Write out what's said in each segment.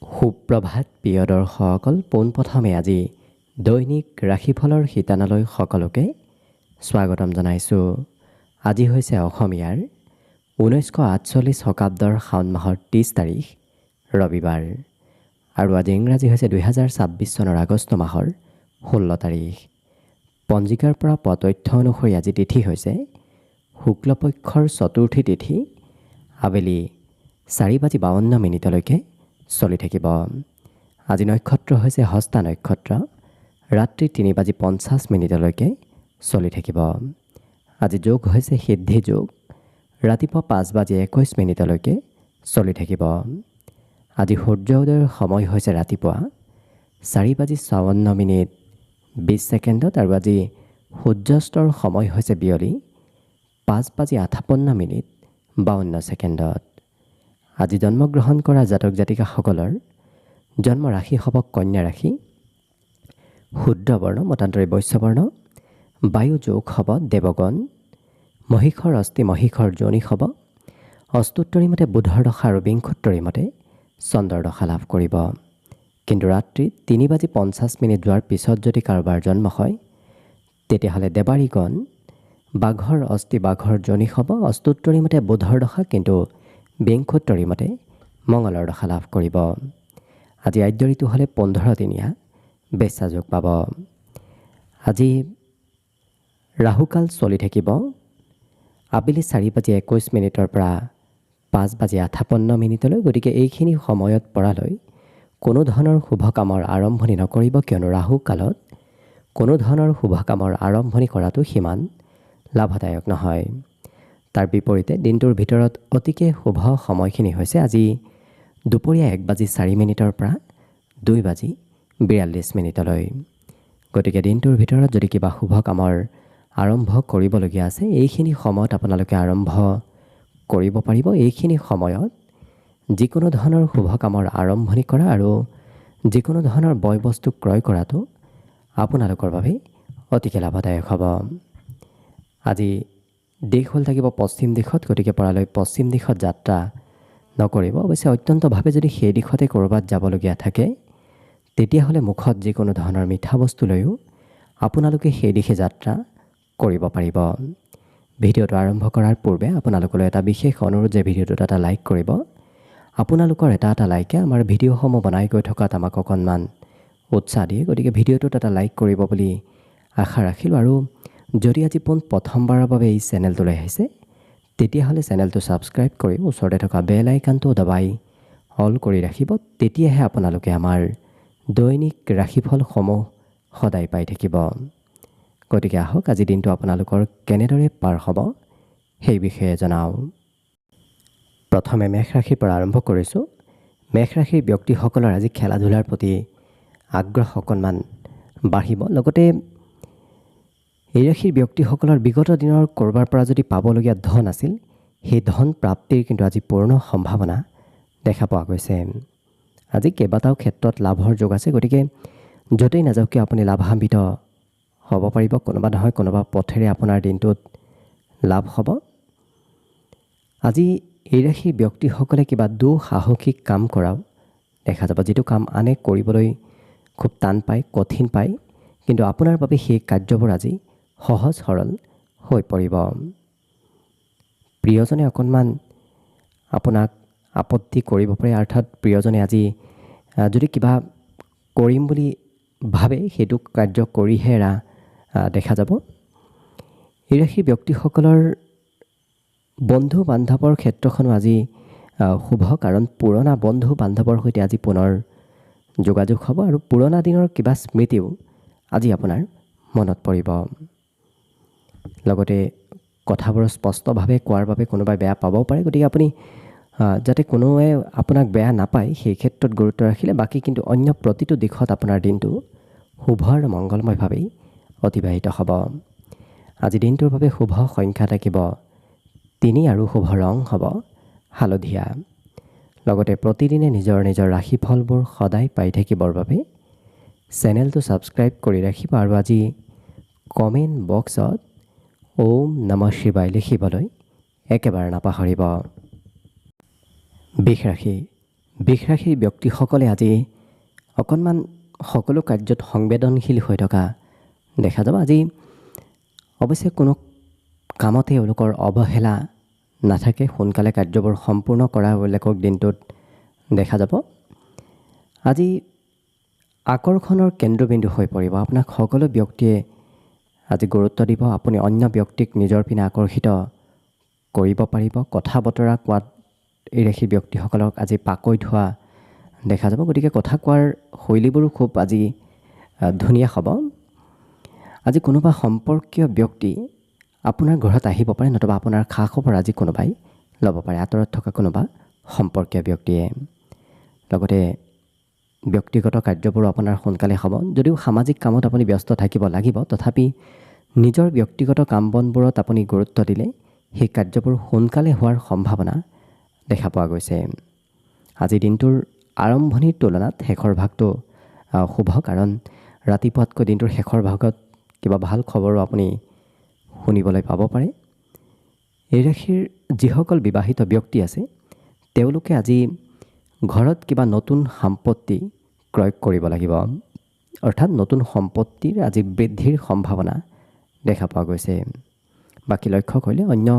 সুপ্ৰভাত প্ৰিয় দৰ্শকসকল, পোনপ্ৰথমে আজি দৈনিক ৰাশিফলৰ শিতানলৈ সকলোকে স্বাগতম জনাইছোঁ। আজি হৈছে অসমীয়াৰ 1948 শকাব্দৰ শাওণ মাহৰ 30 তাৰিখ ৰবিবাৰ আৰু আজি ইংৰাজী হৈছে 2026 চনৰ আগষ্ট মাহৰ 16 তাৰিখ। পঞ্জিকাৰ পৰা পোৱা তথ্য অনুসৰি আজি তিথি হৈছে শুক্লপক্ষৰ চতুৰ্থী তিথি, আবেলি 4:52 চলি থাকিব। আজি নক্ষত্ৰ হৈছে হস্তা নক্ষত্ৰ, ৰাত্ৰি 3:50 চলি থাকিব। আজি যোগ হৈছে সিদ্ধি যোগ, ৰাতিপুৱা 5:21 চলি থাকিব। আজি সূৰ্য উদয়ৰ সময় হৈছে ৰাতিপুৱা 4:54 আৰু আজি সূৰ্যাস্তৰ সময় হৈছে বিয়লি 5:58 আজি জন্মগ্ৰহণ কৰা জাতক জাতিকাসকলৰ জন্ম ৰাশি হ'ব কন্যা ৰাশি, শুদ্ধ বৰ্ণ মতান্তৰে বৈশ্য বৰ্ণ, বায়ু যোগ হ'ব দেৱগণ, মহিষৰ অস্থি মহিষৰ যোনি হ'ব, অষ্টোত্তৰী মতে বুধৰ দশা আৰু বিংশোত্তৰী মতে চন্দ্ৰৰ দশা লাভ কৰিব। কিন্তু ৰাত্ৰি 3:50 যোৱাৰ পিছত যদি কাৰোবাৰ জন্ম হয় তেতিয়াহ'লে দেৱাৰীগণ বাঘৰ অস্থি বাঘৰ যোনি হ'ব, অষ্টোত্তৰী মতে বুধৰ দশা কিন্তু বিংশোত্তৰী মতে মঙলৰ দশা লাভ কৰিব। আজি আদ্য ঋতু হ'লে 15 দিনীয়া বেশ্যা যোগ পাব। আজি ৰাহুকাল চলি থাকিব আবেলি 4:21 পৰা 5:58। গতিকে এইখিনি সময়ত পৰালৈ কোনো ধৰণৰ শুভ কামৰ আৰম্ভণি নকৰিব, কিয়নো ৰাহু কালত কোনো ধৰণৰ শুভ কামৰ আৰম্ভণি কৰাটো সিমান লাভদায়ক নহয়। তাৰ বিপৰীতে দিনটোৰ ভিতৰত অতিকে শুভ সময়খিনি হৈছে আজি দুপৰীয়া 1:04 পৰা 2:42। গতিকে দিনটোৰ ভিতৰত যদি কিবা শুভ কামৰ আৰম্ভ কৰিবলগীয়া আছে এইখিনি সময়ত আপোনালোকে আৰম্ভ কৰিব পাৰিব। এইখিনি সময়ত যিকোনো ধৰণৰ শুভ কামৰ আৰম্ভণি কৰা আৰু যিকোনো ধৰণৰ বয় বস্তু ক্ৰয় কৰাটো আপোনালোকৰ বাবে অতিকে লাভদায়ক হ'ব। আজি দিশ হ'ল থাকিব পশ্চিম দিশত, গতিকে পৰালৈ পশ্চিম দিশত যাত্ৰা নকৰিব। অৱশ্যে অত্যন্তভাৱে যদি সেই দিশতে ক'ৰবাত যাবলগীয়া থাকে তেতিয়াহ'লে মুখত যিকোনো ধৰণৰ মিঠা বস্তু লৈও আপোনালোকে সেই দিশে যাত্ৰা কৰিব পাৰিব। ভিডিঅ'টো আৰম্ভ কৰাৰ পূৰ্বে আপোনালোকলৈ এটা বিশেষ অনুৰোধ যে ভিডিঅ'টোত এটা লাইক কৰিব। আপোনালোকৰ এটা লাইকে আমাৰ ভিডিঅ'সমূহ বনাই গৈ থকাত আমাক অকণমান উৎসাহ দিয়ে, গতিকে ভিডিঅ'টোত এটা লাইক কৰিব বুলি আশা ৰাখিলোঁ। আৰু যদি আজি প্ৰথমবাৰৰ বাবে এই চেনেলটোলৈ আহিছে তেতিয়াহ'লে চেনেলটো ছাবস্ক্ৰাইব কৰি ওচৰতে থকা বেল আইকনটো দবাই অল কৰি ৰাখিব, তেতিয়াহে আপোনালোকে আমাৰ দৈনিক ৰাশিফলসমূহ সদায় পাই থাকিব। গতিকে আহক আজি দিনটো আপোনালোকৰ কেনেদৰে পাৰ হ'ব সেই বিষয়ে জনাওঁ। প্ৰথমে মেষ ৰাশিৰ পৰা আৰম্ভ কৰিছোঁ। মেষ ৰাশিৰ ব্যক্তিসকলৰ আজি খেলা ধূলাৰ প্ৰতি আগ্ৰহ অকণমান বাঢ়িব। লগতে এই ৰাশিৰ ব্যক্তিসকলৰ বিগত দিনৰ ক'ৰবাৰ পৰা যদি পাবলগীয়া ধন আছিল সেই ধন প্ৰাপ্তিৰ কিন্তু আজি পূৰ্ণ সম্ভাৱনা দেখা পোৱা গৈছে। আজি কেইবাটাও ক্ষেত্ৰত লাভৰ যোগ আছে, গতিকে য'তেই নাযাওক কিয় আপুনি লাভান্বিত হ'ব পাৰিব। কোনোবা নহয় কোনোবা পথেৰে আপোনাৰ দিনটোত লাভ হ'ব। আজি এই ৰাশিৰ ব্যক্তিসকলে কিবা দুঃসাহসিক কাম কৰাও দেখা যাব, যিটো কাম আনে কৰিবলৈ খুব টান পায়, কঠিন পায়, কিন্তু আপোনাৰ বাবে সেই কাৰ্যবোৰ আজি সহজ সৰল হৈ পৰিব। প্ৰিয়জনে অকণমান আপোনাক আপত্তি কৰিব পাৰে, অৰ্থাৎ প্ৰিয়জনে আজি যদি কিবা কৰিম বুলি ভাবে সেইটো কাৰ্য কৰিহে এৰা দেখা যাব। এই ৰাশিৰ ব্যক্তিসকলৰ বন্ধু বান্ধৱৰ ক্ষেত্ৰখনো আজি শুভ, কাৰণ পুৰণা বন্ধু বান্ধৱৰ সৈতে আজি পুনৰ যোগাযোগ হ'ব আৰু পুৰণা দিনৰ কিবা স্মৃতিও আজি আপোনাৰ মনত পৰিব। লগতে কথাবোৰ স্পষ্টভাৱে কোৱাৰ বাবে কোনোবাই বেয়া পাবও পাৰে, গতিকে আপুনি যাতে কোনোৱে আপোনাক বেয়া নাপায় সেই ক্ষেত্ৰত গুৰুত্ব ৰাখিলে বাকী কিন্তু অন্য প্ৰতিটো দিশত আপোনাৰ দিনটো শুভ আৰু মংগলময়ভাৱেই অতিবাহিত হ'ব। আজি দিনটোৰ বাবে শুভ সংখ্যা থাকিব 3 আৰু শুভ ৰং হ'ব হালধীয়া। লগতে প্ৰতিদিনে নিজৰ নিজৰ ৰাশিফলবোৰ সদায় পাই থাকিবৰ বাবে চেনেলটো ছাবস্ক্ৰাইব কৰি ৰাখিব আৰু আজি কমেণ্ট বক্সত ওম নমঃ শিৱায় লিখিবলৈ একেবাৰে নাপাহৰিব। বৃষ ৰাশি বৃষ ৰাশিৰ ব্যক্তিসকলে আজি অকণমান সকলো কাৰ্যত সংবেদনশীল হৈ থকা দেখা যাব। আজি অৱশ্যে কোনো কামতে এওঁলোকৰ অৱহেলা নাথাকে, সোনকালে কাৰ্যবোৰ সম্পূৰ্ণ কৰাবিলাকক দিনটোত দেখা যাব। আজি আকৰ্ষণৰ কেন্দ্ৰবিন্দু হৈ পৰিব। আপোনাক সকলো ব্যক্তিয়ে আজি গুৰুত্ব দিব। আপুনি অন্য ব্যক্তিক নিজৰ পিনে আকৰ্ষিত কৰিব পাৰিব। কথা বতৰা কোৱাত এই ৰাশিৰ ব্যক্তিসকলক আজি পাকৈত হোৱা দেখা যাব। গতিকে কথা কোৱাৰ শৈলীবোৰো খুব আজি ধুনীয়া হ'ব। আজি কোনোবা সম্পৰ্কীয় ব্যক্তি আপোনাৰ ঘৰত আহিব পাৰে, নতুবা আপোনাৰ খা খবৰ আজি কোনোবাই ল'ব পাৰে, আঁতৰত থকা কোনোবা সম্পৰ্কীয় ব্যক্তিয়ে। লগতে ব্যক্তিগত কাৰ্যবোৰো আপোনাৰ সোনকালে হ'ব। যদিও সামাজিক কামত আপুনি ব্যস্ত থাকিব লাগিব, তথাপি নিজৰ ব্যক্তিগত কাম বনবোৰত আপুনি গুৰুত্ব দিলে সেই কাৰ্যবোৰ সোনকালে হোৱাৰ সম্ভাৱনা দেখা পোৱা গৈছে। আজি দিনটোৰ আৰম্ভণিৰ তুলনাত শেষৰ ভাগটো শুভ, কাৰণ ৰাতিপুৱাতকৈ দিনটোৰ শেষৰ ভাগত কিবা ভাল খবৰো আপুনি শুনিবলৈ পাব পাৰে। এই ৰাশিৰ যিসকল বিবাহিত ব্যক্তি আছে তেওঁলোকে আজি ঘৰত কিবা নতুন সম্পত্তি ক্ৰয় কৰিব লাগিব, অৰ্থাৎ নতুন সম্পত্তিৰ আজি বৃদ্ধিৰ সম্ভাৱনা দেখা পোৱা গৈছে। বাকী লক্ষ্য কৰিলে অন্য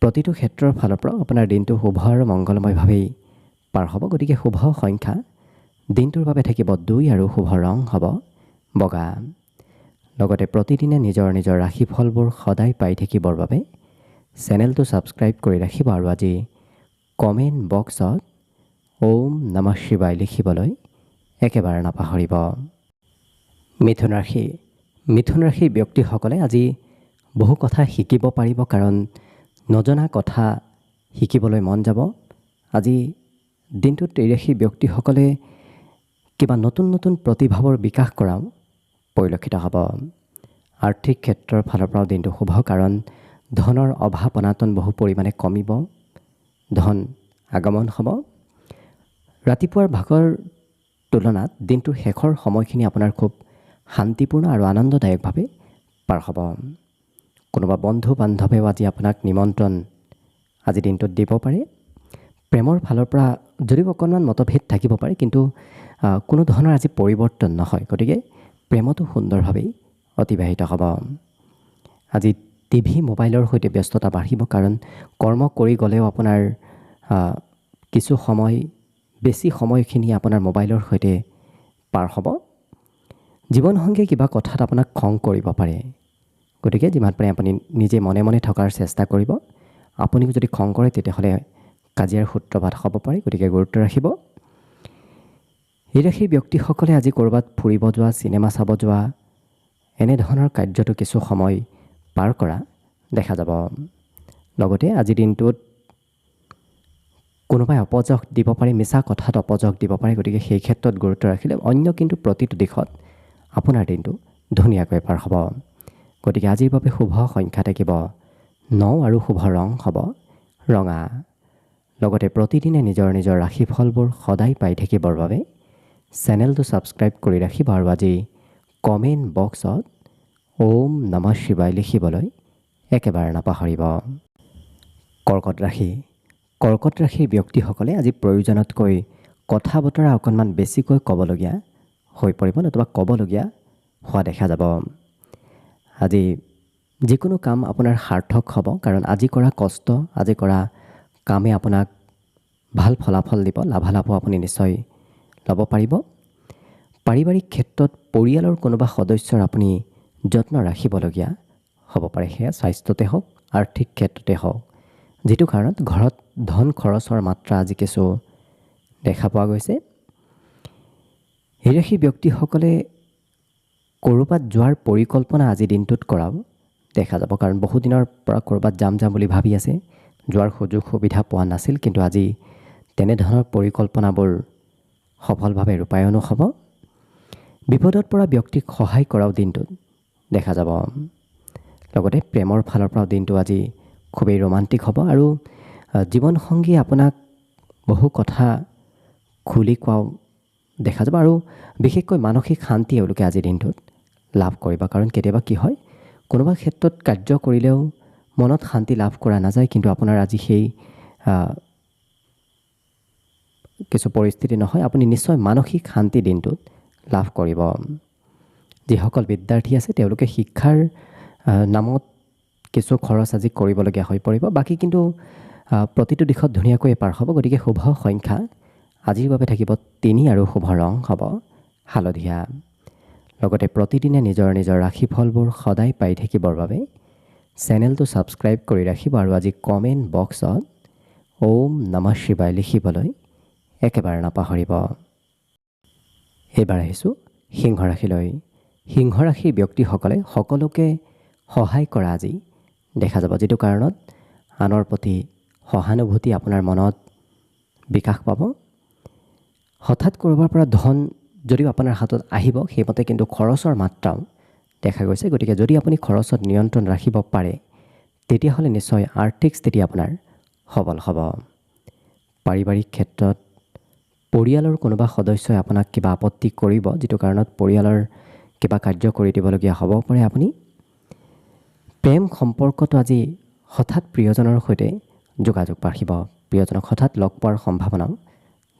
প্ৰতিটো ক্ষেত্ৰৰ ফালৰ পৰা আপোনাৰ দিনটো শুভ আৰু মংগলময়ভাৱেই পাৰ হ'ব। গতিকে শুভ সংখ্যা দিনটোৰ বাবে থাকিব 2 আৰু শুভ ৰং হ'ব বগা। লগতে প্ৰতিদিনে নিজৰ নিজৰ ৰাশিফলবোৰ সদায় পাই থাকিবৰ বাবে চেনেলটো ছাবস্ক্ৰাইব কৰি ৰাখিব আৰু আজি কমেণ্ট বক্সত ওম নমঃ শিৱায় লিখিবলৈ একেবাৰে নাপাহৰিব। মিথুন ৰাশি। মিথুন ৰাশিৰ ব্যক্তিসকলে আজি বহু কথা শিকিব পাৰিব, কাৰণ নজনা কথা শিকিবলৈ মন যাব। আজি দিনটোত এই ৰাশিৰ ব্যক্তিসকলে কিবা নতুন নতুন প্ৰতিভাৱৰ বিকাশ কৰাও পৰিলক্ষিত হ'ব। আৰ্থিক ক্ষেত্ৰৰ ফালৰ পৰাও দিনটো শুভ, কাৰণ ধনৰ অভাৱ অনাটন বহু পৰিমাণে কমিব, ধন আগমন হ'ব। ৰাতিপুৱাৰ ভাগৰ তুলনাত দিনটোৰ শেষৰ সময়খিনি আপোনাৰ খুব শান্তিপূৰ্ণ আৰু আনন্দদায়কভাৱে পাৰ হ'ব। কোনোবা বন্ধু বান্ধৱেও আজি আপোনাক নিমন্ত্ৰণ আজি দিনটোত দিব পাৰে। প্ৰেমৰ ফালৰ পৰা যদিও অকণমান মতভেদ থাকিব পাৰে, কিন্তু কোনো ধৰণৰ আজি পৰিৱৰ্তন নহয়। গতিকে প্ৰেমটো সুন্দৰভাৱেই অতিবাহিত হ'ব। আজি টিভি মোবাইলৰ সৈতে ব্যস্ততা বাঢ়িব, কাৰণ কৰ্ম কৰি গ'লেও আপোনাৰ কিছু সময় বেছি সময়খিনি আপোনাৰ মোবাইলৰ সৈতে পাৰ হ'ব। জীৱনসংগী কিবা কথাত আপোনাক খং কৰিব পাৰে, গতিকে যিমান পাৰে আপুনি নিজে মনে মনে থকাৰ চেষ্টা কৰিব। আপুনিও যদি খং কৰে তেতিয়াহ'লে কাজিয়াৰ সূত্ৰপাত হ'ব পাৰে, গতিকে গুৰুত্ব ৰাখিব। এই ৰাশিৰ ব্যক্তিসকলে আজি ক'ৰবাত ফুৰিব যোৱা, চিনেমা চাব যোৱা এনেধৰণৰ কাৰ্যতো কিছু সময় পাৰ কৰা দেখা যাব। লগতে আজিৰ দিনটোত কোনোবাই অপযশ দিব পাৰে, মিছা কথাত অপযশ দিব পাৰে, গতিকে সেই ক্ষেত্ৰত গুৰুত্ব ৰাখিলে অন্য কিন্তু প্ৰতিটো দিশত আপোনাৰ দিনটো ধুনীয়াকৈ পাৰ হ'ব। গতিকে আজিৰ বাবে শুভ সংখ্যা থাকিব 9 আৰু শুভ ৰং হ'ব ৰঙা। লগতে প্ৰতিদিনে নিজৰ নিজৰ ৰাশিফলবোৰ সদায় পাই থাকিবৰ বাবে চেনেলটো ছাবস্ক্ৰাইব কৰি ৰাখিব আৰু আজি কমেণ্ট বক্সত ওম নমঃ শিৱায় লিখিবলৈ একেবাৰে নাপাহৰিব। কৰ্কট ৰাশি। কৰ্কট ৰাশিৰ ব্যক্তিসকলে আজি প্ৰয়োজনতকৈ কথা বতৰা অকণমান বেছিকৈ ক'বলগীয়া হৈ পৰিব, নতুবা ক'বলগীয়া হোৱা দেখা যাব। আজি যিকোনো কাম আপোনাৰ সাৰ্থক হ'ব, কাৰণ আজি কৰা কষ্ট, আজি কৰা কামে আপোনাক ভাল ফলাফল দিব, লাভালাভো আপুনি নিশ্চয় ল'ব পাৰিব। পাৰিবাৰিক ক্ষেত্ৰত পৰিয়ালৰ কোনোবা সদস্যৰ আপুনি যত্ন ৰাখিবলগীয়া হ'ব পাৰে, সেয়া স্বাস্থ্যতে হওক, আৰ্থিক ক্ষেত্ৰতে হওক, যিটো কাৰণত ঘৰত ধন খৰচৰ মাত্ৰা আজি কিছু দেখা পোৱা গৈছে। এই ৰাশিৰ ব্যক্তিসকলে ক'ৰবাত যোৱাৰ পৰিকল্পনা আজি দিনটোত কৰাও দেখা যাব, কাৰণ বহুদিনৰ পৰা ক'ৰবাত যাম বুলি ভাবি আছে, যোৱাৰ সুযোগ সুবিধা পোৱা নাছিল, কিন্তু আজি তেনেধৰণৰ পৰিকল্পনাবোৰ সফলভাৱে ৰূপায়ণো হ'ব। বিপদত পৰা ব্যক্তিক সহায় কৰাও দিনটোত দেখা যাব। লগতে প্ৰেমৰ ফালৰ পৰাও দিনটো আজি খুবেই ৰোমান্টিক হ'ব আৰু জীৱনসংগীয়ে আপোনাক বহু কথা খুলি কোৱাও দেখা যাব, আৰু বিশেষকৈ মানসিক শান্তি এওঁলোকে আজিৰ দিনটোত লাভ কৰিব। কাৰণ কেতিয়াবা কি হয়, কোনোবা ক্ষেত্ৰত কাৰ্য কৰিলেও মনত শান্তি লাভ কৰা নাযায়, কিন্তু আপোনাৰ আজি সেই কিছু পৰিস্থিতি নহয়, আপুনি নিশ্চয় মানসিক শান্তি দিনটোত লাভ কৰিব। যিসকল বিদ্যাৰ্থী আছে তেওঁলোকে শিক্ষাৰ নামত কিছু খৰচ আজি কৰিবলগীয়া হৈ পৰিব, বাকী কিন্তু প্ৰতিটো দিশত ধুনীয়াকৈ পাৰ হ'ব। গতিকে শুভ সংখ্যা আজিৰ বাবে থাকিব 3 আৰু শুভ ৰং হ'ব হালধীয়া। লগতে প্ৰতিদিনে নিজৰ নিজৰ ৰাশিফলবোৰ সদায় পাই থাকিবৰ বাবে চেনেলটো ছাবস্ক্ৰাইব কৰি ৰাখিব আৰু আজি কমেণ্ট বক্সত ওম নমঃ শিৱায় লিখিবলৈ একেবাৰে নাপাহৰিব। এইবাৰ আহিছোঁ সিংহ ৰাশিলৈ। সিংহ ৰাশিৰ ব্যক্তিসকলে সকলোকে সহায় কৰা আজি দেখা যাব, যিটো কাৰণত আনৰ প্ৰতি সহানুভূতি আপোনাৰ মনত বিকাশ পাব। হঠাৎ ক'ৰবাৰ পৰা ধন যদিও আপোনাৰ হাতত আহিব, সেইমতে কিন্তু খৰচৰ মাত্ৰাও দেখা গৈছে। গতিকে যদি আপুনি খৰচত নিয়ন্ত্ৰণ ৰাখিব পাৰে, তেতিয়াহ'লে নিশ্চয় আৰ্থিক স্থিতি আপোনাৰ সবল হ'ব। পাৰিবাৰিক ক্ষেত্ৰত পৰিয়ালৰ কোনোবা সদস্যই আপোনাক কিবা আপত্তি কৰিব, যিটো কাৰণত পৰিয়ালৰ কিবা কাৰ্য কৰি দিবলগীয়া হ'ব পাৰে আপুনি। প্ৰেম সম্পৰ্কটো আজি হঠাৎ প্ৰিয়জনৰ সৈতে যোগাযোগ বাঢ়িব। প্ৰিয়জনক হঠাৎ লগ পোৱাৰ সম্ভাৱনাও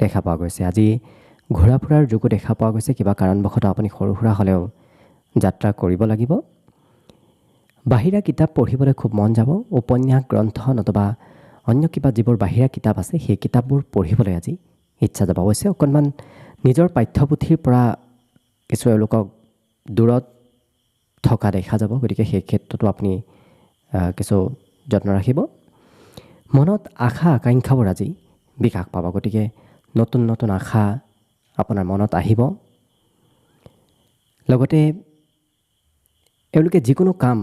দেখা পোৱা গৈছে। আজি ঘূৰা ফুৰাৰ যোগো দেখা পোৱা গৈছে। কিবা কাৰণবশতঃ আপুনি সৰু সুৰা হ'লেও যাত্ৰা কৰিব লাগিব। বাহিৰা কিতাপ পঢ়িবলৈ খুব মন যাব। উপন্যাস, গ্ৰন্থ নতুবা অন্য কিবা যিবোৰ বাহিৰা কিতাপ আছে, সেই কিতাপবোৰ পঢ়িবলৈ আজি ইচ্ছা যাব। অৱশ্যে অকণমান নিজৰ পাঠ্যপুথিৰ পৰা কিছু এওঁলোকক দূৰত থকা দেখা যাব। গতিকে সেই ক্ষেত্ৰতো আপুনি কিছু যত্ন ৰাখিব। মনত আশা আকাংক্ষাবোৰ আজি বিকাশ পাব। গতিকে নতুন নতুন আশা আপোনাৰ মনত আহিব। লগতে এওঁলোকে যিকোনো কাম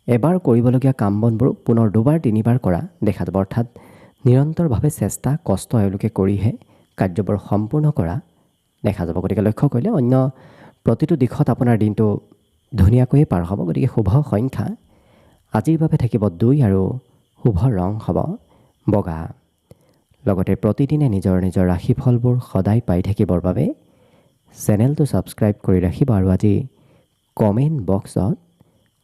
এবাৰ কৰিবলগীয়া কাম বনবোৰ পুনৰ দুবাৰ তিনিবাৰ কৰা দেখা যাব। অৰ্থাৎ নিৰন্তৰভাৱে চেষ্টা কষ্ট এওঁলোকে কৰিহে কাৰ্যবোৰ সম্পূৰ্ণ কৰা দেখা যাব। গতিকে লক্ষ্য কৰিলে অন্য প্ৰতিটো দিশত আপোনাৰ দিনটো ধুনীয়াকৈয়ে পাৰ হ'ব। গতিকে শুভ সংখ্যা আজিৰ বাবে থাকিব 2 আৰু শুভ ৰং হ'ব বগা। লগতে প্ৰতিদিনে নিজৰ নিজৰ ৰাশিফলবোৰ সদায় পাই থাকিবৰ বাবে চেনেলটো ছাবস্ক্ৰাইব কৰি ৰাখিব আৰু আজি কমেণ্ট বক্সত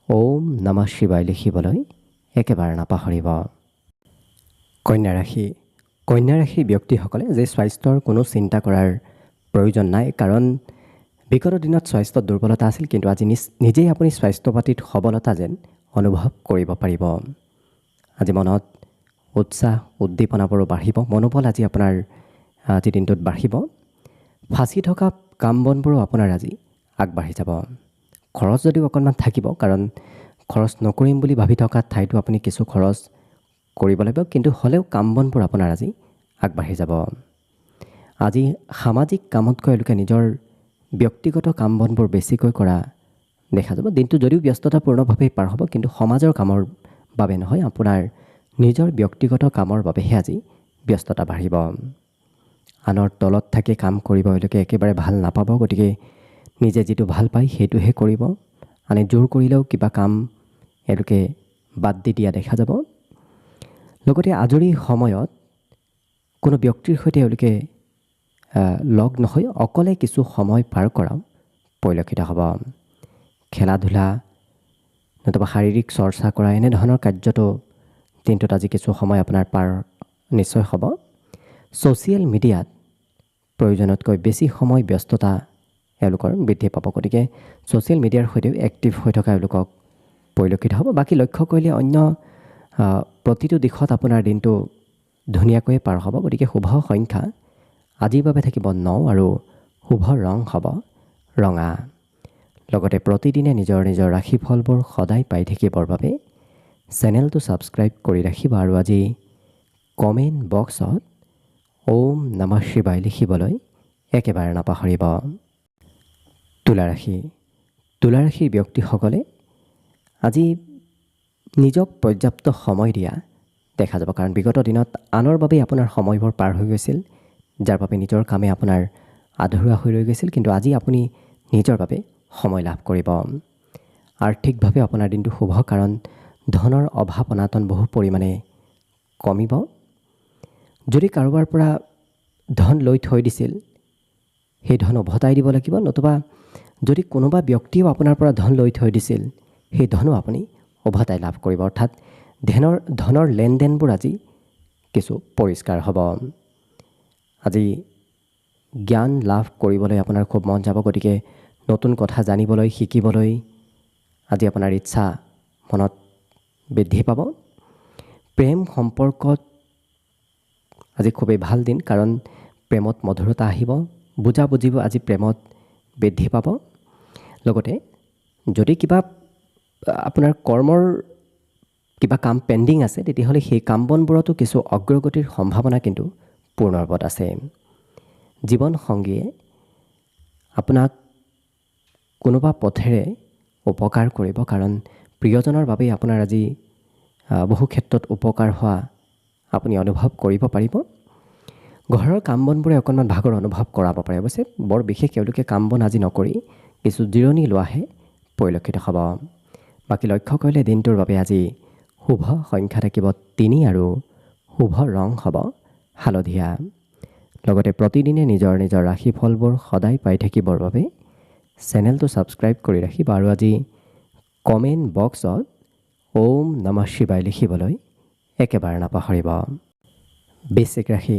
ওম নমঃ শিৱায় লিখিবলৈ একেবাৰে নাপাহৰিব। কন্যা ৰাশি। কন্যা ৰাশিৰ ব্যক্তিসকলে যে স্বাস্থ্যৰ কোনো চিন্তা কৰাৰ প্ৰয়োজন নাই, কাৰণ বিগত দিনত স্বাস্থ্যত দুৰ্বলতা আছিল, কিন্তু আজি নিজেই আপুনি স্বাস্থ্য পাতিত সবলতা যেন অনুভৱ কৰিব পাৰিব। আজি মনত উৎসাহ উদ্দীপনাবোৰো বাঢ়িব। মনোবল আজি আপোনাৰ আজি দিনটোত বাঢ়িব। ফাঁচি থকা কাম বনবোৰো আপোনাৰ আজি আগবাঢ়ি যাব। খৰচ যদিও অকণমান থাকিব, কাৰণ খৰচ নকৰিম বুলি ভাবি থকা ঠাইতো আপুনি কিছু খৰচ কৰিব লাগিব, কিন্তু হ'লেও কাম বনবোৰ আপোনাৰ আজি আগবাঢ়ি যাব। আজি সামাজিক কামতকৈ এওঁলোকে নিজৰ ব্যক্তিগত কাম বনবোৰ বেছিকৈ কৰা দেখা যাব। দিনটো যদিও ব্যস্ততাপূৰ্ণভাৱে পাৰ হ'ব, কিন্তু সমাজৰ কামৰ বাবে নহয়, আপোনাৰ নিজৰ ব্যক্তিগত কামৰ বাবেহে আজি ব্যস্ততা বাঢ়িব। আনৰ তলত থাকি কাম কৰিব এওঁলোকে একেবাৰে ভাল নাপাব। গতিকে নিজে যিটো ভাল পায় সেইটোহে কৰিব। আনে জোৰ কৰিলেও কিবা কাম এওঁলোকে বাদ দি দিয়া দেখা যাব। লগতে আজৰি সময়ত কোনো ব্যক্তিৰ সৈতে এওঁলোকে লগ নহৈ অকলে কিছু সময় পাৰ কৰাও পৰিলক্ষিত হ'ব। খেলা ধূলা নতুবা শাৰীৰিক চৰ্চা কৰা এনেধৰণৰ কাৰ্যটো দিনটোত আজি কিছু সময় আপোনাৰ পাৰ নিশ্চয় হ'ব। ছ'চিয়েল মিডিয়াত প্ৰয়োজনতকৈ বেছি সময় ব্যস্ততা এওঁলোকৰ বৃদ্ধি পাব। গতিকে ছ'চিয়েল মিডিয়াৰ সৈতেও এক্টিভ হৈ থকা এওঁলোকক পৰিলক্ষিত হ'ব। বাকী লক্ষ্য কৰিলে অন্য প্ৰতিটো দিশত আপোনাৰ দিনটো ধুনীয়াকৈয়ে পাৰ হ'ব। গতিকে শুভ সংখ্যা আজিৰ বাবে থাকিব 9 আৰু শুভ ৰং হ'ব ৰঙা। লগতে প্ৰতিদিনে নিজৰ নিজৰ ৰাশিফলবোৰ সদায় পাই থাকিবৰ বাবে চেনেলটো ছাবস্ক্ৰাইব কৰি ৰাখিব আৰু আজি কমেণ্ট বক্সত ওম নমঃ শিৱায় লিখিবলৈ একেবাৰে নাপাহৰিব। তুলা ৰাশি। তুলা ৰাশিৰ ব্যক্তিসকলে আজি নিজক পৰ্যাপ্ত সময় দিয়া দেখা যাব, কাৰণ বিগত দিনত আনৰ বাবেই আপোনাৰ সময়বোৰ পাৰ হৈ গৈছিল, যাৰ বাবে নিজৰ কামে আপোনাৰ আধৰুৱা হৈ ৰৈ গৈছিল, কিন্তু আজি আপুনি নিজৰ বাবে সময় লাভ কৰিব। আৰ্থিকভাৱে আপোনাৰ দিনটো শুভ, কাৰণ ধনৰ অভাৱ অনাটন বহু পৰিমাণে কমিব। যদি কাৰোবাৰ পৰা ধন লৈ থৈ দিছিল, সেই ধন উভতাই দিব লাগিব, নতুবা যদি কোনোবা ব্যক্তিয়েও আপোনাৰ পৰা ধন লৈ থৈ দিছিল, সেই ধনো আপুনি উভতাই লাভ কৰিব। অৰ্থাৎ ধনৰ লেনদেনবোৰ আজি কিছু পৰিষ্কাৰ হ'ব। আজি জ্ঞান লাভ কৰিবলৈ আপোনাৰ খুব মন যাব। গতিকে নতুন কথা জানিবলৈ, শিকিবলৈ আজি আপোনাৰ ইচ্ছা মনত বৃদ্ধি পাব। প্ৰেম সম্পৰ্কত আজি খুবেই ভাল দিন, কাৰণ প্ৰেমত মধুৰতা আহিব, বুজাবুজিব আজি প্ৰেমত বৃদ্ধি পাব। লগতে যদি কিবা আপোনাৰ কৰ্মৰ কিবা কাম পেণ্ডিং আছে, তেতিয়াহ'লে সেই কাম বনবোৰতো কিছু অগ্ৰগতিৰ সম্ভাৱনা কিন্তু পূৰ্ণৰূপত আছে। জীৱনসংগীয়ে আপোনাক কোনোবা পথেৰে উপকাৰ কৰিব, কাৰণ প্ৰিয়জনৰ বাবেই আপোনাৰ আজি বহু ক্ষেত্ৰত উপকাৰ হোৱা আপুনি অনুভৱ কৰিব পাৰিব। ঘৰৰ কাম বনবোৰে অকণমান ভাগৰ অনুভৱ কৰাব পাৰে। অৱশ্যে বৰ বিশেষ তেওঁলোকে কাম বন আজি নকৰি কিছু জিৰণি লোৱাহে পৰিলক্ষিত হ'ব। বাকী লক্ষ্য কৰিলে দিনটোৰ বাবে আজি শুভ সংখ্যা থাকিব ৩ আৰু শুভ ৰং হ'ব হালধীয়া। লগতে প্ৰতিদিনে নিজৰ নিজৰ ৰাশিফলবোৰ সদায় পাই থাকিবৰ বাবে চেনেলটো ছাবস্ক্ৰাইব কৰি ৰাখিব আৰু আজি কমেণ্ট বক্সত ওম নমঃ শিৱায় লিখিবলৈ একেবাৰে নাপাহৰিব। বৃশ্চিক ৰাশি।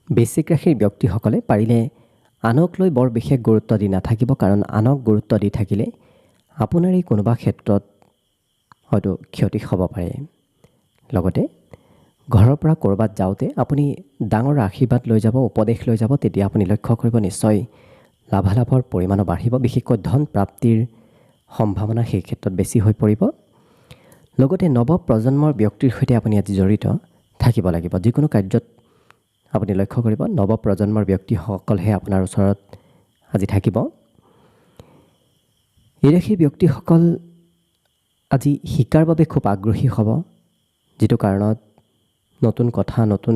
বৃশ্চিক ৰাশিৰ ব্যক্তিসকলে পাৰিলে আনক লৈ বৰ বিশেষ গুৰুত্ব দি নাথাকিব, কাৰণ আনক গুৰুত্ব দি থাকিলে আপোনাৰ এই কোনোবা ক্ষেত্ৰত হয়তো ক্ষতি হ'ব পাৰে। লগতে ঘৰৰ পৰা ক'ৰবাত যাওঁতে আপুনি ডাঙৰ আশীৰ্বাদ লৈ যাব, উপদেশ লৈ যাব, তেতিয়া আপুনি লক্ষ্য কৰিব নিশ্চয় লাভালাভৰ পৰিমাণো বাঢ়িব। বিশেষকৈ ধন প্ৰাপ্তিৰ সম্ভাৱনা সেই ক্ষেত্ৰত বেছি হৈ পৰিব। লগতে নৱ প্ৰজন্মৰ ব্যক্তিৰ সৈতে আপুনি আজি জড়িত থাকিব লাগিব। যিকোনো কাৰ্যত আপুনি লক্ষ্য কৰিব নৱ প্ৰজন্মৰ ব্যক্তিসকলহে আপোনাৰ ওচৰত আজি থাকিব। এই ৰাশিৰ ব্যক্তিসকল আজি শিকাৰ বাবে খুব আগ্ৰহী হ'ব, যিটো কাৰণত নতুন কথা, নতুন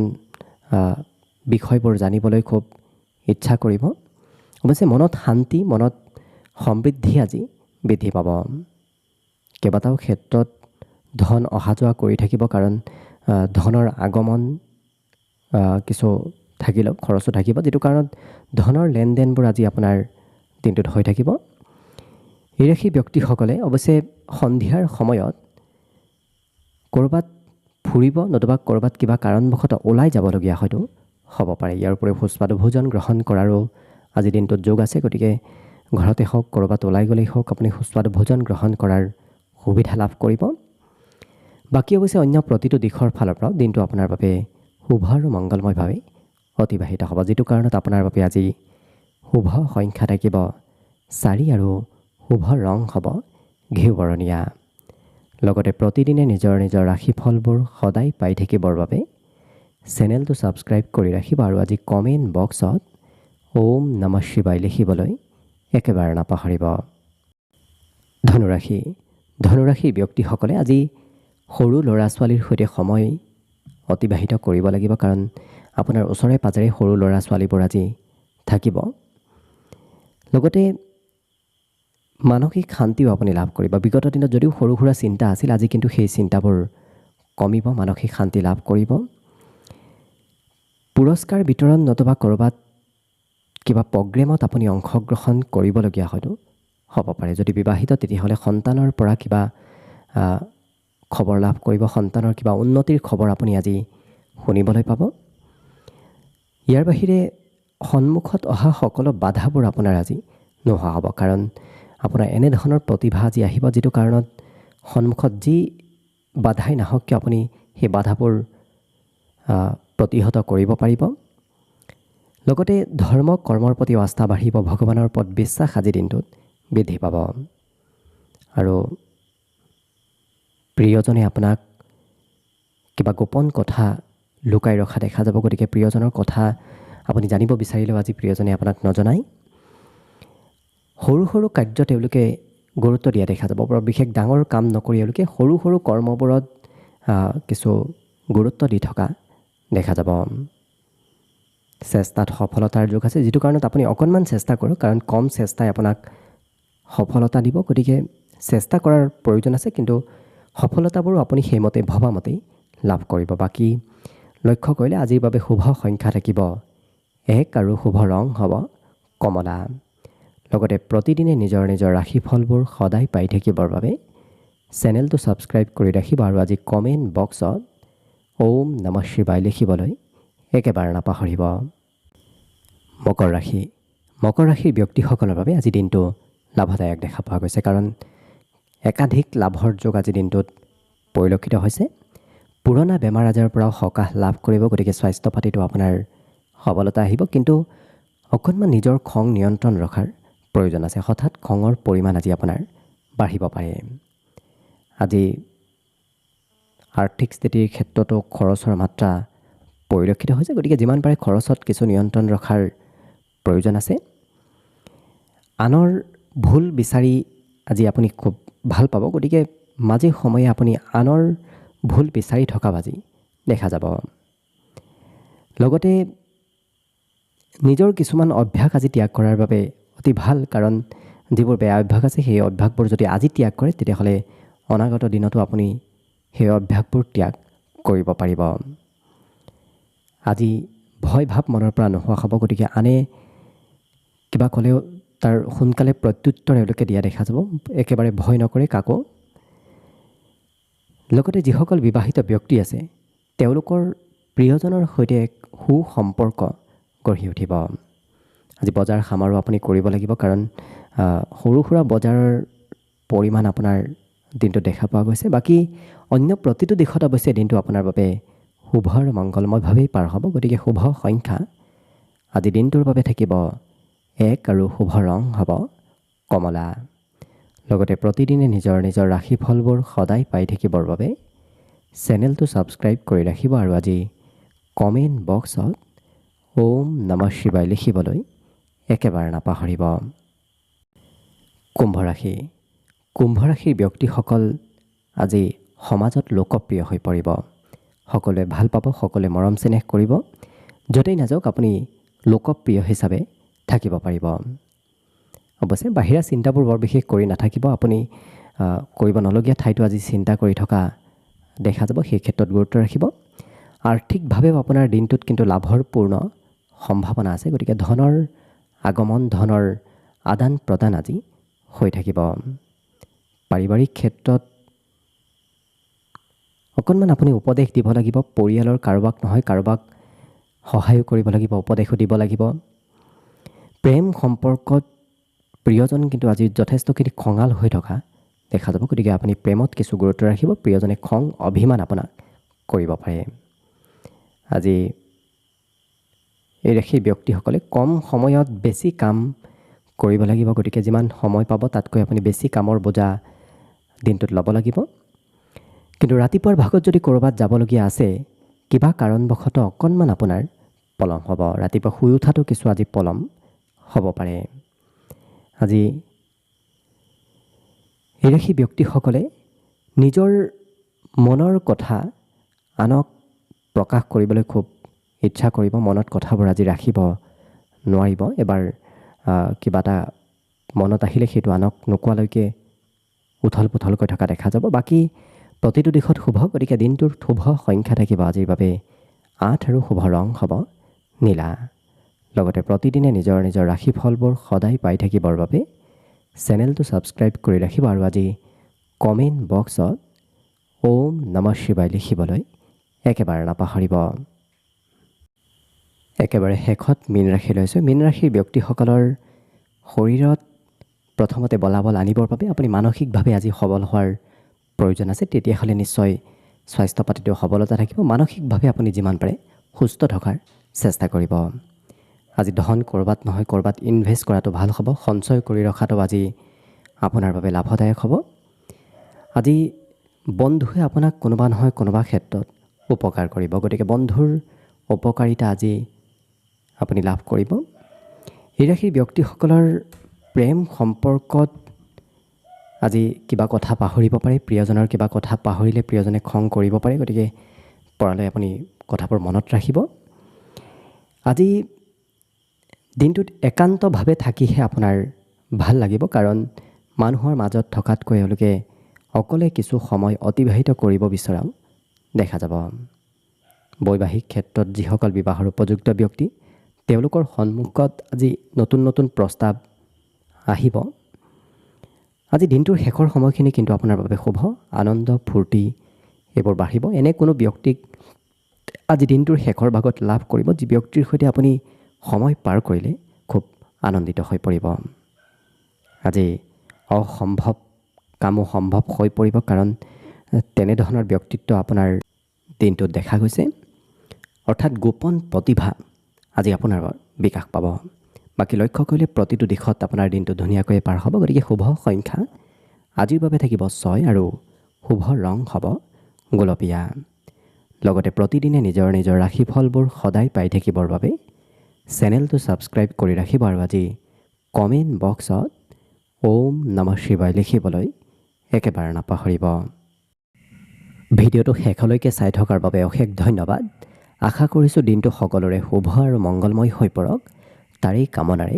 বিষয়বোৰ জানিবলৈ খুব ইচ্ছা কৰিব। অৱশ্যে মনত শান্তি, মনত সমৃদ্ধি আজি বৃদ্ধি পাব। কেইবাটাও ক্ষেত্ৰত ধন অহা যোৱা কৰি থাকিব, কাৰণ ধনৰ আগমন কিছু থাকিলেও খৰচো থাকিব, যিটো কাৰণত ধনৰ লেনদেনবোৰ আজি আপোনাৰ দিনটোত হৈ থাকিব। এই ৰাশি ব্যক্তিসকলে অৱশ্যে সন্ধিয়াৰ সময়ত ক'ৰবাত ফুৰিব, নতুবা ক'ৰবাত কিবা কাৰণবশতঃ ওলাই যাবলগীয়া হয়তো হ'ব পাৰে। ইয়াৰ উপৰিও সুস্বাদু ভোজন গ্ৰহণ কৰাৰো আজি দিনটোত যোগ আছে। গতিকে ঘৰতে হওক, ক'ৰবাত ওলাই গ'লেই হওক, আপুনি সুস্বাদু ভোজন গ্ৰহণ কৰাৰ সুবিধা লাভ কৰিব। বাকী অৱশ্যে অন্য প্ৰতিটো দিশৰ ফালৰ পৰাও দিনটো আপোনাৰ বাবে শুভ আৰু মংগলময়ভাৱে অতিবাহিত হ'ব, যিটো কাৰণত আপোনাৰ বাবে আজি শুভ সংখ্যা থাকিব 4 আৰু শুভ ৰং হ'ব ঘিউ বৰণীয়া। লগতে প্ৰতিদিনে নিজৰ নিজৰ ৰাশিফলবোৰ সদায় পাই থাকিবৰ বাবে চেনেলটো ছাবস্ক্ৰাইব কৰি ৰাখিব আৰু আজি কমেণ্ট বক্সত ওম নমঃ শিৱায় লিখিবলৈ একেবাৰে নাপাহৰিব। ধনুৰাশি। ধনুৰাশিৰ ব্যক্তিসকলে আজি সৰু ল'ৰা ছোৱালীৰ সৈতে সময় অতিবাহিত কৰিব লাগিব, কাৰণ আপোনাৰ ওচৰে পাজৰে সৰু ল'ৰা ছোৱালীবোৰ আজি থাকিব। লগতে মানসিক শান্তিও আপুনি লাভ কৰিব। বিগত দিনত যদিও সৰু সুৰা চিন্তা আছিল, আজি কিন্তু সেই চিন্তাবোৰ কমিব, মানসিক শান্তি লাভ কৰিব। পুৰস্কাৰ বিতৰণ নতুবা ক'ৰবাত কিবা প্ৰগ্ৰেমত আপুনি অংশগ্ৰহণ কৰিবলগীয়া হয়তো হ'ব পাৰে। যদি বিবাহিত, তেতিয়াহ'লে সন্তানৰ পৰা কিবা খবৰ লাভ কৰিব, সন্তানৰ কিবা উন্নতিৰ খবৰ আপুনি আজি শুনিবলৈ পাব। ইয়াৰ বাহিৰে সন্মুখত অহা সকলো বাধাবোৰ আপোনাৰ আজি নোহোৱা হ'ব, কাৰণ আপোনাৰ এনেধৰণৰ প্ৰতিভা আজি আহিব, যিটো কাৰণত সন্মুখত যি বাধাই নাহক কিয় আপুনি সেই বাধাবোৰ প্ৰতিহত কৰিব পাৰিব। লগতে ধৰ্ম কৰ্মৰ প্ৰতি আস্থা বাঢ়িব, ভগৱানৰ ওপৰত বিশ্বাস আজি দিনটোত বৃদ্ধি পাব। আৰু প্ৰিয়জনে আপোনাক কিবা গোপন কথা লুকাই ৰখা দেখা যাব। গতিকে প্ৰিয়জনৰ কথা আপুনি জানিব বিচাৰিলেও আজি প্ৰিয়জনে আপোনাক নজনায়। সৰু সৰু কাৰ্য তেওঁলোকে গুৰুত্ব দিয়া দেখা যাব। বৰ বিশেষ ডাঙৰ কাম নকৰি এওঁলোকে সৰু সৰু কৰ্মবোৰত কিছু গুৰুত্ব দি থকা দেখা যাব। চেষ্টাত সফলতাৰ যোগ আছে, যিটো কাৰণত আপুনি অকণমান চেষ্টা কৰক, কাৰণ কম চেষ্টাই আপোনাক সফলতা দিব। গতিকে চেষ্টা কৰাৰ প্ৰয়োজন আছে, কিন্তু সফলতাবোৰো আপুনি সেইমতে ভবামতেই লাভ কৰিব। বাকী লক্ষ্য কৰিলে আজিৰ বাবে শুভ সংখ্যা থাকিব 1 আৰু শুভ ৰং হ'ব কমলা। লগতে প্ৰতিদিনে নিজৰ নিজৰ ৰাশিফলবোৰ সদায় পাই থাকিবৰ বাবে চেনেলটো ছাবস্ক্ৰাইব কৰি ৰাখিব আৰু আজি কমেণ্ট বক্সত ওম নমঃ শিৱায় লিখিবলৈ একেবাৰে নাপাহৰিব। মকৰ ৰাশি মকৰ ৰাশিৰ ব্যক্তিসকলৰ বাবে আজি দিনটো লাভদায়ক দেখা পোৱা গৈছে, কাৰণ একাধিক লাভৰ যোগ আজি দিনটোত পৰিলক্ষিত হৈছে। পুৰণা বেমাৰ আজাৰৰ পৰাও সকাহ লাভ কৰিব, গতিকে স্বাস্থ্য পাতিটো আপোনাৰ সবলতা আহিব, কিন্তু অকণমান নিজৰ খং নিয়ন্ত্ৰণ ৰখাৰ প্ৰয়োজন আছে। হঠাৎ খঙৰ পৰিমাণ আজি আপোনাৰ বাঢ়িব পাৰে। আজি আৰ্থিক স্থিতিৰ ক্ষেত্ৰতো খৰচৰ মাত্ৰা পৰিলক্ষিত হৈছে, গতিকে যিমান পাৰে খৰচত কিছু নিয়ন্ত্ৰণ ৰখাৰ প্ৰয়োজন আছে। আনৰ ভুল বিচাৰি আজি আপুনি খুব ভাল পাব, গতিকে মাজে সময়ে আপুনি আনৰ ভুল বিচাৰি থকা বাজি দেখা যাব। লগতে নিজৰ কিছুমান অভ্যাস আজি ত্যাগ কৰাৰ বাবে অতি ভাল, কাৰণ যিবোৰ বেয়া অভ্যাস আছে সেই অভ্যাসবোৰ যদি আজি ত্যাগ কৰে তেতিয়াহ'লে অনাগত দিনতো আপুনি সেই অভ্যাসবোৰ ত্যাগ কৰিব পাৰিব। আজি ভয় ভাৱ মনৰ পৰা নোহোৱা হ'ব, গতিকে আনে কিবা ক'লেও তাৰ সোনকালে প্ৰত্যুত্তৰ এওঁলোকে দিয়া দেখা যাব। একেবাৰে ভয় নকৰে কাকো। লগতে যিসকল বিবাহিত ব্যক্তি আছে তেওঁলোকৰ প্ৰিয়জনৰ সৈতে এক সুসম্পৰ্ক গঢ়ি উঠিব। আজি বজাৰ সমাৰো আপুনি কৰিব লাগিব, কাৰণ সৰু সুৰা বজাৰৰ পৰিমাণ আপোনাৰ দিনটো দেখা পোৱা গৈছে। বাকী অন্য প্ৰতিটো দিশত অৱশ্যে দিনটো আপোনাৰ বাবে শুভ আৰু মংগলময়ভাৱেই পাৰ হ'ব, গতিকে শুভ সংখ্যা আজি দিনটোৰ বাবে থাকিব 1 আৰু শুভ ৰং হ'ব কমলা। লগতে প্ৰতিদিনে নিজৰ নিজৰ ৰাশিফলবোৰ সদায় পাই থাকিবৰ বাবে চেনেলটো ছাবস্ক্ৰাইব কৰি ৰাখিব, আৰু আজি কমেণ্ট বক্সত ওম নমঃ শিৱায় লিখিবলৈ একেবাৰে নাপাহৰিব। কুম্ভ ৰাশি কুম্ভ ৰাশিৰ ব্যক্তিসকল আজি সমাজত লোকপ্ৰিয় হৈ পৰিব। সকলোৱে ভাল পাব, সকলোৱে মৰম চেনেহ কৰিব। য'তেই নাযাওক আপুনি লোকপ্ৰিয় হিচাপে থাকিব পাৰিব। অৱশ্যে বাহিৰা চিন্তাবোৰ বৰ বিশেষ কৰি নাথাকিব। আপুনি কৰিব নলগীয়া ঠাইতো আজি চিন্তা কৰি থকা দেখা যাব, সেই ক্ষেত্ৰত গুৰুত্ব ৰাখিব। আৰ্থিকভাৱেও আপোনাৰ দিনটোত কিন্তু লাভৰ পূৰ্ণ সম্ভাৱনা আছে, গতিকে ধনৰ আগমন, ধনৰ আদান প্ৰদান আজি হৈ থাকিব। পাৰিবাৰিক ক্ষেত্ৰত অকণমান আপুনি উপদেশ দিব লাগিব। পৰিয়ালৰ কাৰোবাক নহয় কাৰোবাক সহায়ো কৰিব লাগিব, উপদেশো দিব লাগিব। প্ৰেম সম্পৰ্কত প্ৰিয়জন কিন্তু আজি যথেষ্টখিনি খঙাল হৈ থকা দেখা যাব, গতিকে আপুনি প্ৰেমত কিছু গুৰুত্ব ৰাখিব। প্ৰিয়জনে খং অভিমান আপোনাক কৰিব পাৰে। আজি এই ৰাশিৰ ব্যক্তিসকলে কম সময়ত বেছি কাম কৰিব লাগিব, গতিকে যিমান সময় পাব তাতকৈ আপুনি বেছি কামৰ বোজা দিনটোত ল'ব লাগিব। কিন্তু ৰাতিপুৱাৰ ভাগত যদি ক'ৰবাত যাবলগীয়া আছে, কিবা কাৰণবশতঃ অকণমান আপোনাৰ পলম হ'ব। ৰাতিপুৱা শুই উঠাটো কিছু আজি পলম হ'ব পাৰে। আজি এই ৰাশি ব্যক্তিসকলে নিজৰ মনৰ কথা আনক প্ৰকাশ কৰিবলৈ খুব ইচ্ছা কৰিব। মনত কথাবোৰ আজি ৰাখিব নোৱাৰিব। এবাৰ কিবা এটা মনত আহিলে সেইটো আনক নোকোৱালৈকে উথল পুথলকৈ থকা দেখা যাব। বাকী প্ৰতিটো দিশত শুভ, গতিকে দিনটোৰ শুভ সংখ্যা থাকিব আজিৰ বাবে 8 আৰু শুভ ৰং হ'ব নীলা। লগতে প্ৰতিদিনে নিজৰ নিজৰ ৰাশিফলবোৰ সদায় পাই থাকিবৰ বাবে চেনেলটো ছাবস্ক্ৰাইব কৰি ৰাখিব, আৰু আজি কমেণ্ট বক্সত ওম নমঃ শিৱায় লিখিবলৈ একেবাৰে নাপাহৰিব। একেবাৰে শেষত মীন ৰাশি লৈছোঁ। মীন ৰাশিৰ ব্যক্তিসকলৰ শৰীৰত প্ৰথমতে বলাবল আনিবৰ বাবে আপুনি মানসিকভাৱে আজি সবল হোৱাৰ প্ৰয়োজন আছে। তেতিয়াহ'লে নিশ্চয় স্বাস্থ্য পাতিটো সবলতা থাকিব। মানসিকভাৱে আপুনি যিমান পাৰে সুস্থ থকাৰ চেষ্টা কৰিব। আজি ধন ক'ৰবাত নহয় ক'ৰবাত ইনভেষ্ট কৰাটো ভাল হ'ব। সঞ্চয় কৰি ৰখাটো আজি আপোনাৰ বাবে লাভদায়ক হ'ব। আজি বন্ধুৱে আপোনাক কোনোবা নহয় কোনোবা ক্ষেত্ৰত উপকাৰ কৰিব, গতিকে বন্ধুৰ উপকাৰিতা আজি আপুনি লাভ কৰিব। এই ৰাশিৰ ব্যক্তিসকলৰ প্ৰেম সম্পৰ্কত আজি কিবা কথা পাহৰিব পাৰে। প্ৰিয়জনৰ কিবা কথা পাহৰিলে প্ৰিয়জনে খং কৰিব পাৰে, গতিকে পৰালৈ আপুনি কথাবোৰ মনত ৰাখিব। আজি দিনটোত একান্তভাৱে থাকিহে আপোনাৰ ভাল লাগিব, কাৰণ মানুহৰ মাজত থকাতকৈ এওঁলোকে অকলে কিছু সময় অতিবাহিত কৰিব বিচৰাও দেখা যাব। বৈবাহিক ক্ষেত্ৰত যিসকল বিবাহৰ উপযুক্ত ব্যক্তি তেওঁলোকৰ সন্মুখত আজি নতুন নতুন প্ৰস্তাৱ আহিব। আজি দিনটোৰ শেষৰ সময়খিনি কিন্তু আপোনাৰ বাবে শুভ। আনন্দ ফূৰ্তি এইবোৰ বাঢ়িব। এনে কোনো ব্যক্তিক আজি দিনটোৰ শেষৰ ভাগত লাভ কৰিব যি ব্যক্তিৰ সৈতে আপুনি সময় পাৰ কৰিলে খুব আনন্দিত হৈ পৰিব। আজি অসম্ভৱ কামো সম্ভৱ হৈ পৰিব, কাৰণ তেনেধৰণৰ ব্যক্তিত্ব আপোনাৰ দিনটোত দেখা গৈছে। অৰ্থাৎ গোপন প্ৰতিভা আজি আপোনাৰ বিকাশ পাব। বাকী লক্ষ্য কৰিলে প্ৰতিটো দিশত আপোনাৰ দিনটো ধুনীয়াকৈ পাৰ হ'ব। গতিকে শুভ সংখ্যা আজিৰ বাবে থাকিব 6 আৰু শুভ ৰং হ'ব গোলপীয়া। লগতে প্ৰতিদিনে নিজৰ নিজৰ ৰাশিফলবোৰ সদায় পাই থাকিবৰ বাবে চেনেলটো ছাবস্ক্ৰাইব কৰি ৰাখিব আৰু আজি কমেণ্ট বক্সত ওম নমঃ শিৱায় লিখিবলৈ একেবাৰে নাপাহৰিব। ভিডিঅ'টো শেষলৈকে চাই থকাৰ বাবে অশেষ ধন্যবাদ। আশা কৰিছোঁ দিনটো সকলোৰে শুভ আৰু মংগলময় হৈ পৰক। তাৰেই কামনাৰে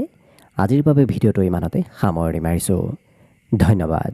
আজিৰ বাবে ভিডিঅ'টো ইমানতে সামৰণি মাৰিছোঁ। ধন্যবাদ।